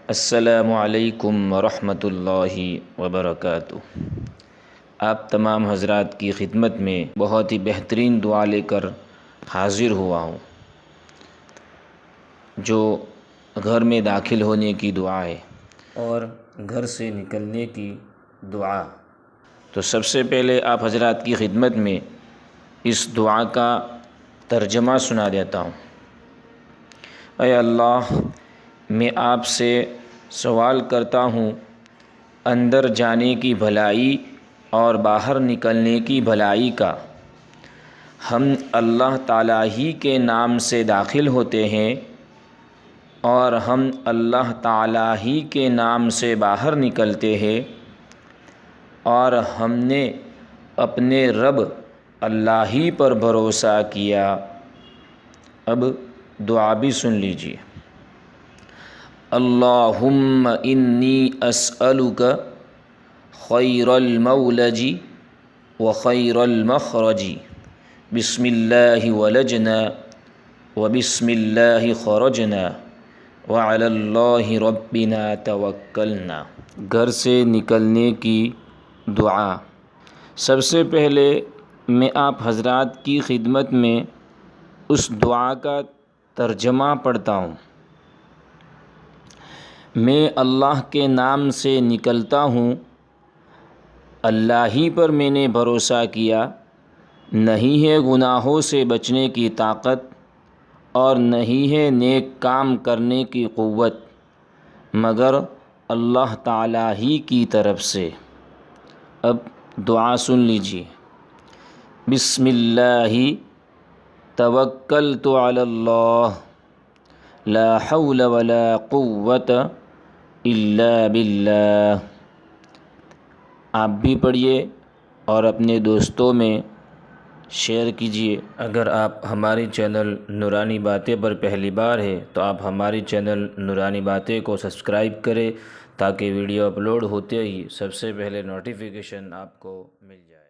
السلام علیکم ورحمۃ اللہ وبرکاتہ۔ آپ تمام حضرات کی خدمت میں بہت ہی بہترین دعا لے کر حاضر ہوا ہوں، جو گھر میں داخل ہونے کی دعا ہے اور گھر سے نکلنے کی دعا۔ تو سب سے پہلے آپ حضرات کی خدمت میں اس دعا کا ترجمہ سنا دیتا ہوں۔ اے اللہ، میں آپ سے سوال کرتا ہوں اندر جانے کی بھلائی اور باہر نکلنے کی بھلائی کا۔ ہم اللہ تعالیٰ ہی کے نام سے داخل ہوتے ہیں اور ہم اللہ تعالیٰ ہی کے نام سے باہر نکلتے ہیں، اور ہم نے اپنے رب اللہ ہی پر بھروسہ کیا۔ اب دعا بھی سن لیجیے۔ اللہم انی اسألک خیر المولج و خیر المخرج، بسم اللہ ولجنا و بسم اللہ خرجنا وعلی اللہ ربنا توکلنا۔ گھر سے نکلنے کی دعا۔ سب سے پہلے میں آپ حضرات کی خدمت میں اس دعا کا ترجمہ پڑھتا ہوں۔ میں اللہ کے نام سے نکلتا ہوں، اللہ ہی پر میں نے بھروسہ کیا، نہیں ہے گناہوں سے بچنے کی طاقت اور نہیں ہے نیک کام کرنے کی قوت مگر اللہ تعالیٰ ہی کی طرف سے۔ اب دعا سن لیجیے۔ بسم اللہ توکلت علی اللہ، لا حول ولا قوت الا باللہ۔ آپ بھی پڑھیے اور اپنے دوستوں میں شیئر کیجیے۔ اگر آپ ہماری چینل نورانی باتیں پر پہلی بار ہے تو آپ ہماری چینل نورانی باتیں کو سبسکرائب کریں تاکہ ویڈیو اپلوڈ ہوتے ہی سب سے پہلے نوٹیفیکیشن آپ کو مل جائے۔